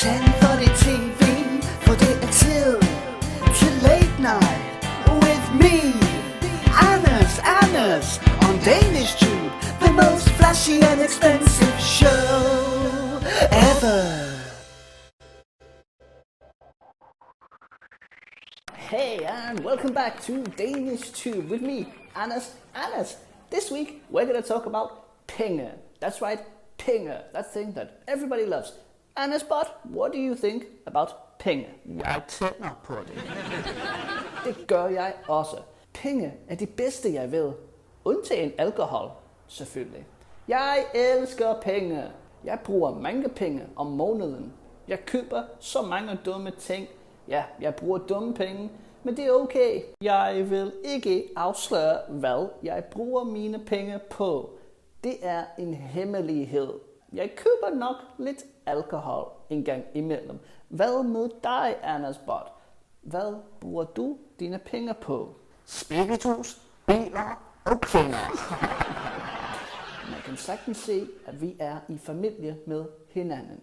Tænd for det TV, for det er tid til Late Night with me, Anders, on DanishTube, the most flashy and expensive show ever. Hey, and welcome back to DanishTube with me, Anders. This week, we're going to talk about Penge. That's right, Penge, that thing that everybody loves. Anders, but what do you think about Penge? Jeg tænder på det. Det gør jeg også. Penge er det bedste, jeg ved. Undtagen alkohol, selvfølgelig. Jeg elsker penge. Jeg bruger mange penge om måneden. Jeg køber så mange dumme ting. Ja, jeg bruger dumme penge, men det er okay. Jeg vil ikke afsløre, hvad jeg bruger mine penge på. Det er en hemmelighed. Jeg køber nok lidt alkohol en gang imellem. Hvad med dig, Anders Bot? Hvad bruger du dine penge på? Spiritus, biler og kvinder. Man kan sagtens se, at vi er i familie med hinanden.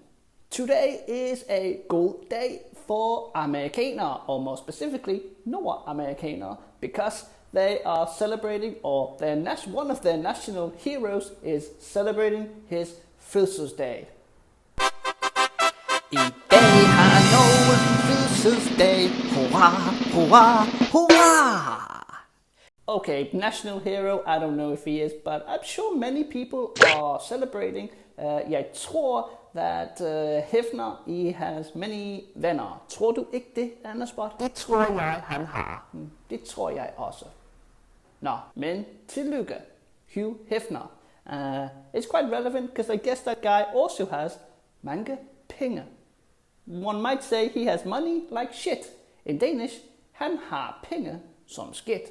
Today is a good day for amerikanere, or more specifically nordamerikanere, because they are celebrating, or one of their national heroes is celebrating his fødselsdag. I dag har nogen fødselsdag. Hurra, hurra, hurra! Okay, national hero, I don't know if he is, but I'm sure many people are celebrating. Jeg tror, that Hefner, he has many venner. Tror du ikke det, Anders Bot? Det tror jeg, han har. Det tror jeg også. Nå, men tillykke, Hugh Hefner. It's quite relevant, because I guess that guy also has mange penge. One might say he has money like shit. In Danish, han har penge som skidt.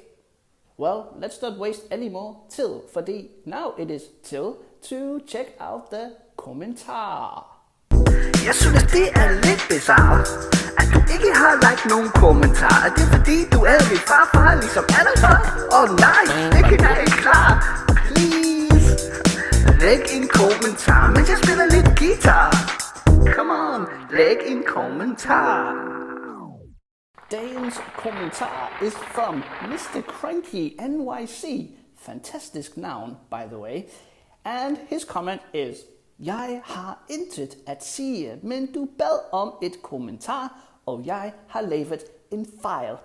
Well, let's not waste any more till, fordi now it is till to check out the kommentarer. Jeg synes, det er lidt bizarre, at du ikke har lagt nogen kommentarer. Det er fordi, du er min farfar, ligesom Anders Bot. Nej, det kan jeg ikke klare. Please, læg en kommentar, mens jeg spiller lidt guitar. Come on, læg en kommentar. Dagens kommentar is from Mr. Cranky NYC. Fantastisk navn, by the way. And his comment is: Jeg har intet at sige, men du bad om et kommentar, og jeg har lavet en fejl.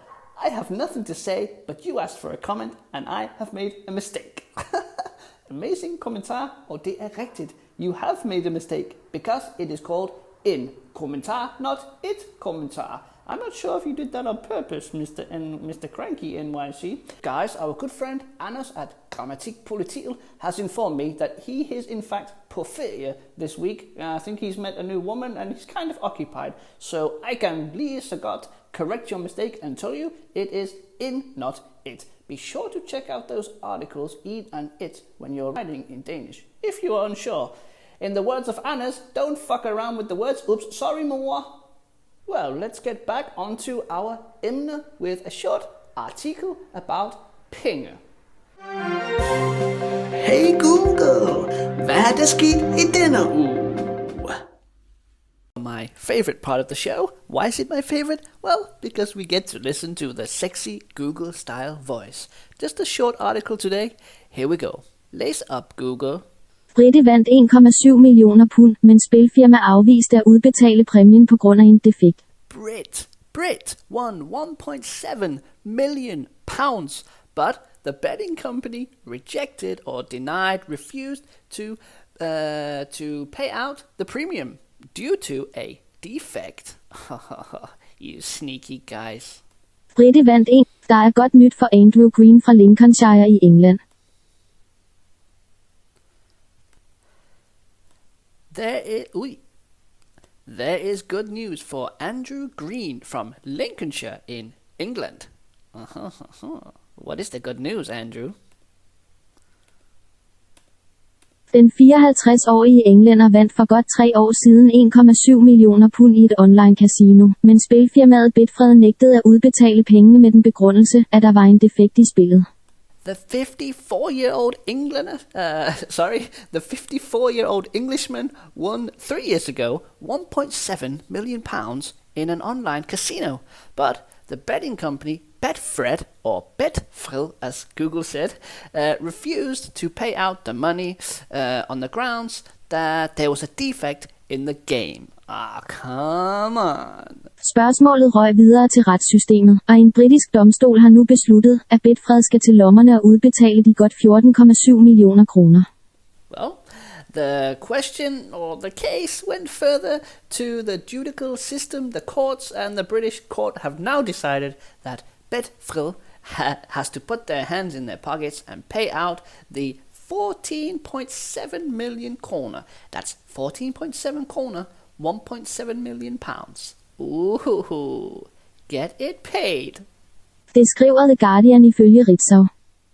I have nothing to say, but you asked for a comment, and I have made a mistake. Amazing kommentar, og det er rigtigt. You have made a mistake, because it is called en kommentar, not et kommentar. I'm not sure if you did that on purpose, Mr. Cranky NYC. Guys, our good friend Anders at Grammatikpolitiet has informed me that he is in fact på ferie this week. I think he's met a new woman and he's kind of occupied. So I can lige så godt correct your mistake and tell you it is in, not it. Be sure to check out those articles, in and it, when you're writing in Danish, if you are unsure. In the words of Anders, don't fuck around with the words, oops, sorry mor. Well, let's get back onto our emne with a short article about penge. Hey Google, hvad er der sket i denne uge? My favorite part of the show. Why is it my favorite? Well, because we get to listen to the sexy Google-style voice. Just a short article today. Here we go. Lace up, Google. Britte vandt 1,7 millioner pund, men spilfirma afviste at udbetale præmien på grund af en defekt. Brit won 1.7 million pounds, but the betting company rejected or refused to pay out the premium due to a defect. You sneaky guys. Britte vandt en, der er godt nyt for Andrew Green fra Lincolnshire i England. There is good news for Andrew Green from Lincolnshire in England. What is the good news, Andrew? Den 54-årige englænder vandt for godt 3 år siden 1,7 millioner pund i et online casino, men spilfirmaet Betfred nægtede at udbetale pengene med den begrundelse, at der var en defekt i spillet. The 54-year-old the 54-year-old Englishman won 3 years ago 1.7 million pounds in an online casino, but the betting company Betfred, or Betfred as Google said, refused to pay out the money on the grounds that there was a defect in the game. Come on. Spørgsmålet røg videre til retssystemet, og en britisk domstol har nu besluttet, at Betfred skal til lommerne og udbetale de godt 14,7 millioner kroner. Well, the question or the case went further to the judicial system. The courts and the British court have now decided that Betfred has to put their hands in their pockets and pay out the 14.7 million kroner. That's 14.7 kroner, 1.7 million pounds. Ooh, get it paid. Det skriver The Guardian ifølge Ritzau.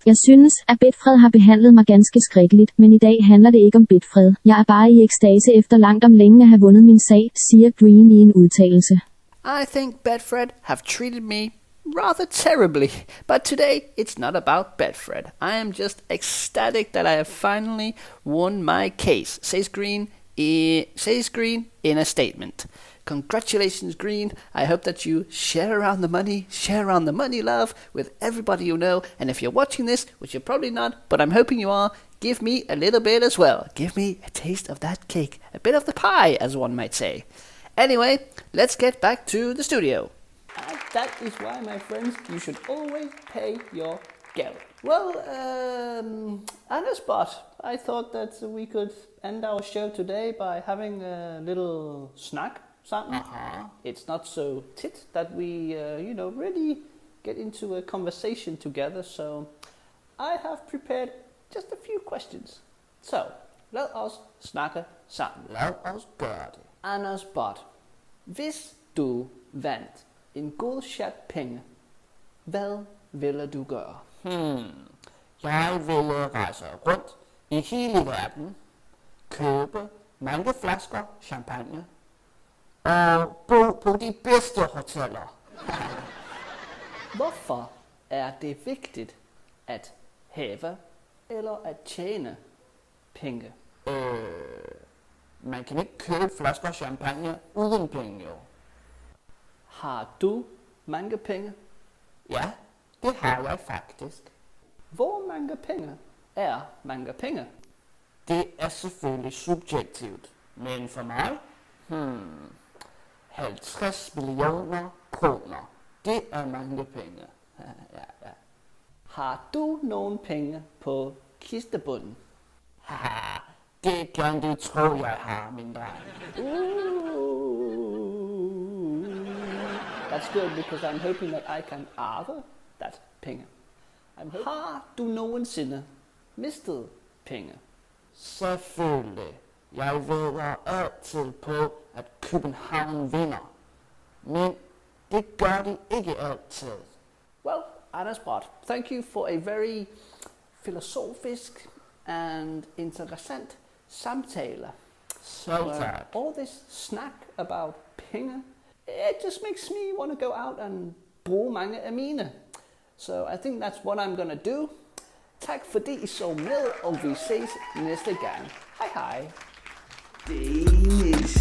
Jeg synes, at Betfred har behandlet mig ganske skrækkeligt, men i dag handler det ikke om Betfred. Jeg er bare i ekstase efter langt om længe at have vundet min sag, siger Green i en udtalelse. I think Betfred have treated me rather terribly, but today it's not about Betfred. I am just ecstatic that I have finally won my case, says Green in a statement. Congratulations, Green. I hope that you share around the money, love, with everybody you know. And if you're watching this, which you're probably not, but I'm hoping you are, give me a little bit as well. Give me a taste of that cake, a bit of the pie, as one might say. Anyway, let's get back to the studio. And that is why, my friends, you should always pay your gæld. Well, Anders, but I thought that we could end our show today by having a little snack. It's not so tit that we, really get into a conversation together. So I have prepared just a few questions. So let us snakke sammen. Lad os gøre det. Anders Bot, hvis du vandt en god chat penge, hvad ville du gøre? Jeg ville rejse rundt i hele verden, købe mange flasker champagne og bo på de bedste hoteller. Hvorfor er det vigtigt at have eller at tjene penge? Man kan ikke købe flasker champagne uden penge, jo. Har du mange penge? Ja, det har jeg faktisk. Hvor mange penge er mange penge? Det er selvfølgelig subjektivt, men for mig, 50 millioner kroner, det er mange penge. Ja. Har du nogen penge på kistebunden? Haha, det kan du tro, jeg har, min dreng. That's good, because I'm hoping that I can arve that penge. Har du nogensinde mistet penge? Selvfølgelig. Jeg ved altid på, at København vinder. Men det gør de ikke altid. Well, Anders Bot, thank you for a very philosophisk and interessant samtale. All this snack about penge, it just makes me want to go out and bruge mange af mine. So I think that's what I'm gonna do. Tak fordi I så med, og vi ses næste gang. Hej hej. DanishTube.